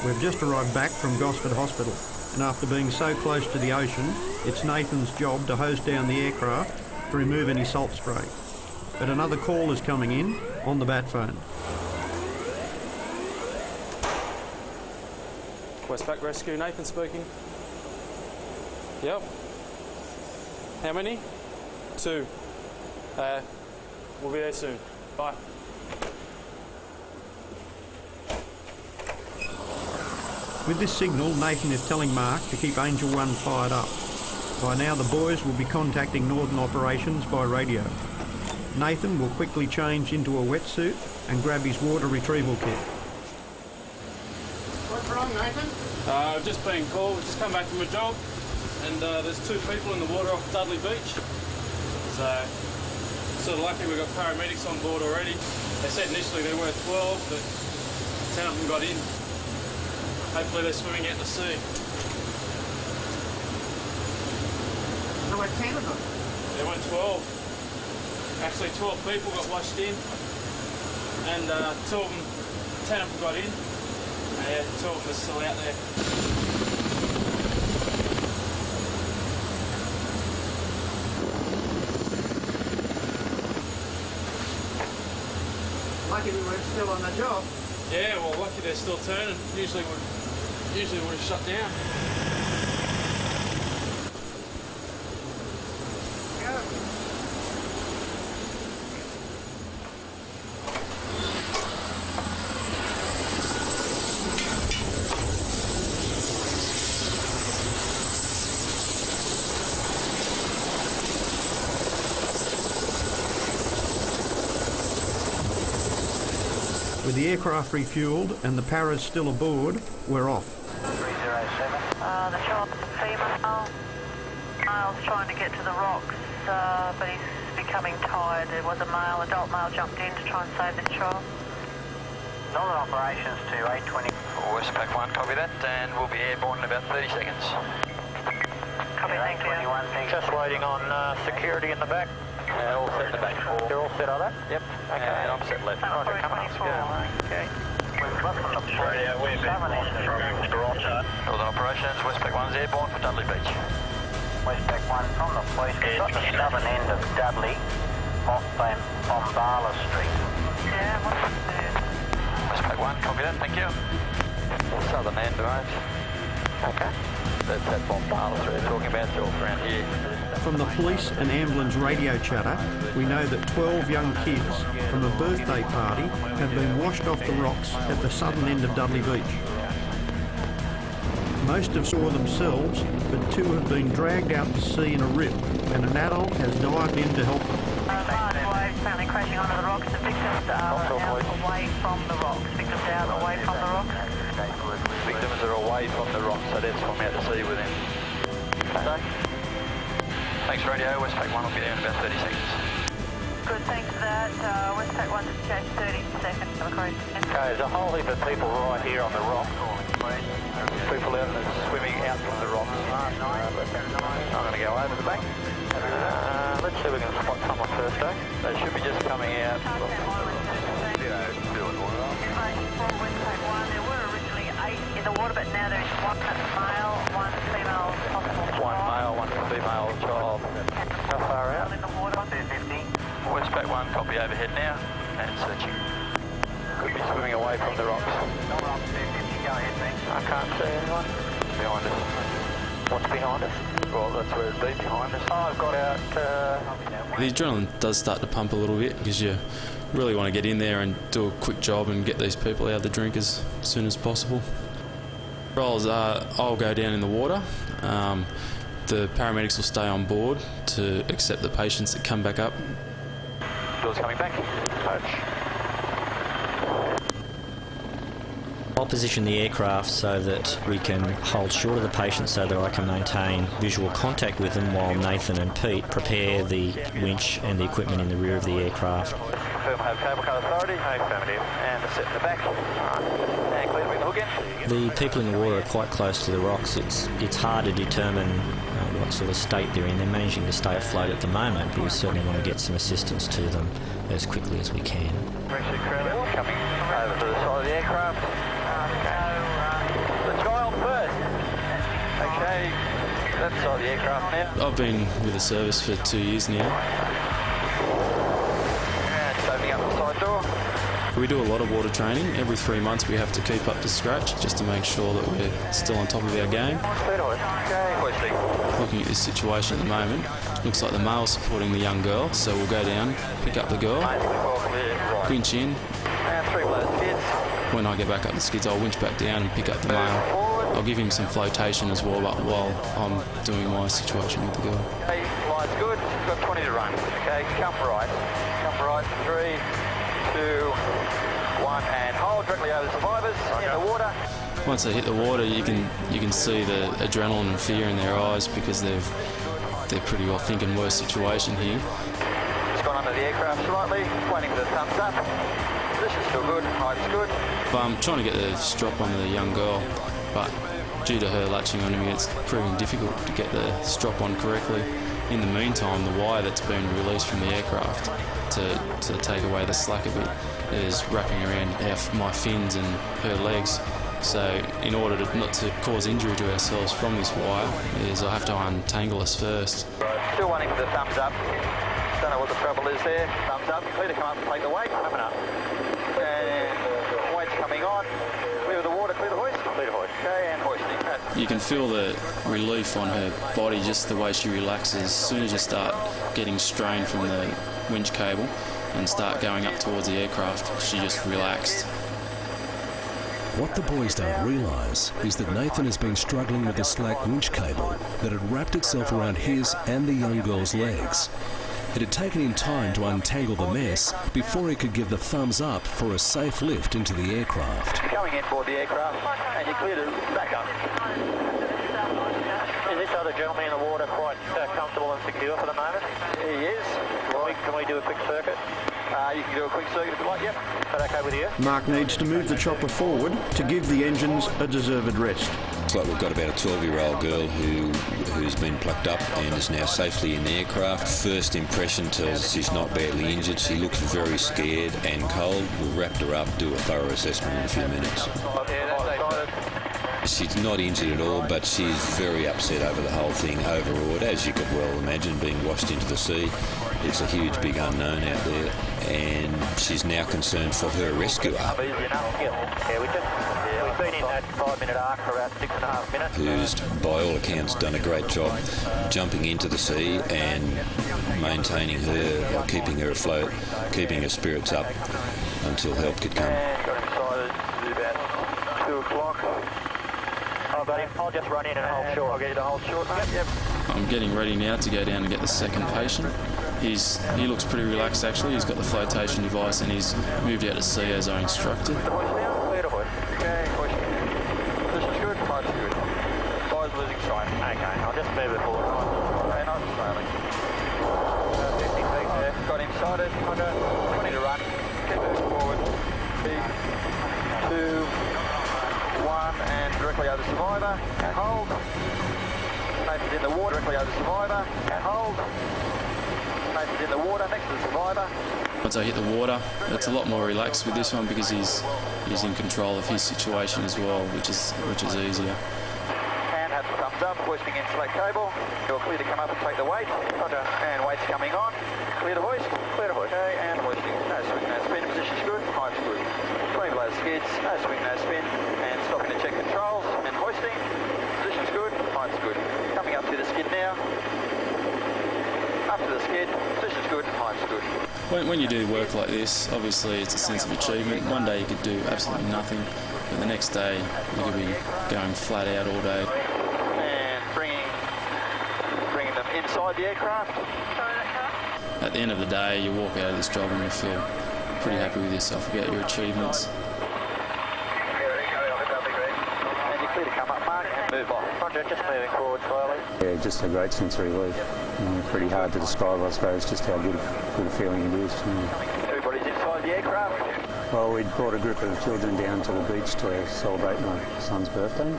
We've just arrived back from Gosford Hospital, and after being so close to the ocean, it's Nathan's job to hose down the aircraft to remove any salt spray. But another call is coming in on the bat phone. Westpac Rescue, Nathan speaking. Yep. How many? 2. We'll be there soon. Bye. With this signal, Nathan is telling Mark to keep Angel 1 fired up. By now the boys will be contacting Northern Operations by radio. Nathan will quickly change into a wetsuit and grab his water retrieval kit. What's wrong, Nathan? I've just been called, just come back from a job, and there's 2 people in the water off Dudley Beach. So, sort of lucky we've got paramedics on board already. They said initially there were 12, but 10 of them got in. Hopefully they're swimming out to sea. There were 10 of them? There were 12. Actually 12 people got washed in, and 2 of them, 10 of them got in. Yeah, 2 of them are still out there. Lucky we were still on the job. Yeah, well, lucky they're still turning. Usually would have shut down. With the aircraft refuelled and the paras still aboard, we're off. 307. The shot female. Male's trying to get to the rocks, but he's becoming tired. There was a male, adult male jumped in to try and save this child. Northern Operations to 820. Westpac 1, copy that, and we'll be airborne in about 30 seconds. Copy, thank you. Just waiting on security in the back. All set in the back. You're all set, are they? Yep. Okay. And I'm set left. Roger, come on. Okay. We've got from the radio, we're southern end of Toronto. Northern Operations, Westpac 1's airborne for Dudley Beach. Westpac 1 from the police. We've got the southern end of Dudley off Bombala Street. Yeah, what's it? Westpac 1, copy that, thank you. Southern end, right? Okay. That's that Bombala Street we're talking about, it's all around here. From the police and ambulance radio chatter, we know that 12 young kids from a birthday party have been washed off the rocks at the southern end of Dudley Beach. Most have saw themselves, but 2 have been dragged out to sea in a rip, and an adult has dived in to help them. Large waves apparently crashing onto the rocks. The victims are out away from the rocks. Victims out away from the rocks. Victims are away from the rocks, so they've swum out to sea with him. Okay. Thanks, radio. Westpac 1 will be there in about 30 seconds. Good, thanks for that. Westpac 1 to change 30 seconds for the crew. Okay, there's a whole heap of people right here on the rock. People out there swimming out from the rocks. I'm going to go over the bank. Let's see if we can spot someone first, eh? They should be just coming out. Westpac 1, there were originally 8 in the water, but now there's 1 male, 1 female possible child. 1 male, 1 female child. How far out? In the water. 250. Westpac 1, copy overhead now, and searching. Could be swimming away from the rocks. Not up 250, go ahead, thanks. I can't see anyone. Behind us. What's behind us? Well, that's where it'd be, behind us. Oh, I've got out... The adrenaline does start to pump a little bit because you really want to get in there and do a quick job and get these people out of the drink as soon as possible. I'll go down in the water. The paramedics will stay on board to accept the patients that come back up. Doors coming back. Coach. I'll position the aircraft so that we can hold short of the patient so that I can maintain visual contact with them while Nathan and Pete prepare the winch and the equipment in the rear of the aircraft. Confirm have cable car authority. Affirmative. And the set in the back. And clear to bring the hook in. The people in the water are quite close to the rocks. It's hard to determine what sort of state they're in. They're managing to stay afloat at the moment, but we certainly want to get some assistance to them as quickly as we can. Rescue crew coming over to the side of the aircraft. inside the aircraft now. I've been with the service for 2 years now. And it's opening up the side door. We do a lot of water training. Every 3 months we have to keep up to scratch just to make sure that we're still on top of our game. Okay, hoisting. Looking at this situation at the moment, looks like the male's supporting the young girl, so we'll go down, pick up the girl, winch in. And 3 below the skids. When I get back up the skids, I'll winch back down and pick up the male. I'll give him some flotation as well while I'm doing my situation with the girl. Okay, line's good. Got 20 to run. Okay, come right. Come right. 3, 2, 1, and hold directly over the survivors in the water. Once they hit the water, you can see the adrenaline and fear in their eyes because they're pretty well thinking worst situation here. It's gone under the aircraft slightly, waiting for the thumbs up. Position's still good, height's good. I'm trying to get the strop onto the young girl, but due to her latching onto me, it's proving difficult to get the strop on correctly. In the meantime, the wire that's been released from the aircraft to take away the slack a bit is wrapping around my fins and her legs. So in order not to cause injury to ourselves from this wire, I have to untangle us first. Still waiting for the thumbs up. Don't know what the trouble is there. Thumbs up. Clear to come up and take the weight. Coming up. And weight's coming on. Clear the water. Clear the hoist. Clear the hoist. Okay, and hoisting. You can feel the relief on her body, just the way she relaxes. As soon as you start getting strain from the winch cable and start going up towards the aircraft, she just relaxed. What the boys don't realise is that Nathan has been struggling with the slack winch cable that had wrapped itself around his and the young girl's legs. It had taken him time to untangle the mess before he could give the thumbs up for a safe lift into the aircraft. Coming in board the aircraft, and you clear to back up. Is this other gentleman in the water quite comfortable and secure for the moment? He is. Can we do a quick circuit? You can do a quick circuit if you like, yep. Is that okay with you? Mark needs to move the chopper forward to give the engines a deserved rest. It's like we've got about a 12-year-old girl who's been plucked up and is now safely in the aircraft. First impression tells us she's not badly injured. She looks very scared and cold. We've wrapped her up, do a thorough assessment in a few minutes. She's not injured at all, but she's very upset over the whole thing, overawed, as you could well imagine, being washed into the sea. It's a huge, big unknown out there, and she's now concerned for her rescuer. We've been in that 5-minute arc for about 6.5 minutes. Who's, by all accounts, done a great job jumping into the sea and maintaining her, keeping her afloat, keeping her spirits up until help could come. And got inside about 2 o'clock. I've got him. I'll just run in and hold short. I'll get you to hold short, mate. Yep. I'm getting ready now to go down and get the second patient. He looks pretty relaxed actually. He's got the flotation device and he's moved out to sea as I instructed. The hoist down, clear to hoist. Okay, hoist. Position's good, height's good. Fire's losing sight. Okay, I'll just move it forward. Okay, nice and slowly. 50 feet there. Got him sighted. Okay, 20 to run. Keep moving forward. 3, 2, 1, and directly over the survivor. And hold. Nathan's in the water. Directly over the survivor. And hold. Nathan's in the water next to the survivor. Once I hit the water, it's a lot more relaxed with this one because he's in control of his situation as well, which is easier. And have the thumbs up, hoisting in slack cable. You're clear to come up and take the weight. Roger. And weight's coming on. Clear to hoist. Clear to hoist. Okay, and hoisting. No swing, no spin. Position's good. Height's good. 20 below skids. No swing, no spin. And stopping to check controls. And hoisting. Position's good. Height's good. Coming up to the skid now. Up to the skid, position's good, height's good. When you do work like this, obviously it's a sense of achievement. One day you could do absolutely nothing, but the next day you could be going flat out all day. And bringing them inside the aircraft. At the end of the day, you walk out of this job and you feel pretty happy with yourself about your achievements. And you're clear to come up, Mark, and move off. Roger, just moving forward slowly. Yeah, just a great sense of relief. Pretty hard to describe, I suppose, just how good a feeling it is. Everybody's inside the aircraft. Well, we'd brought a group of children down to the beach to celebrate my son's birthday.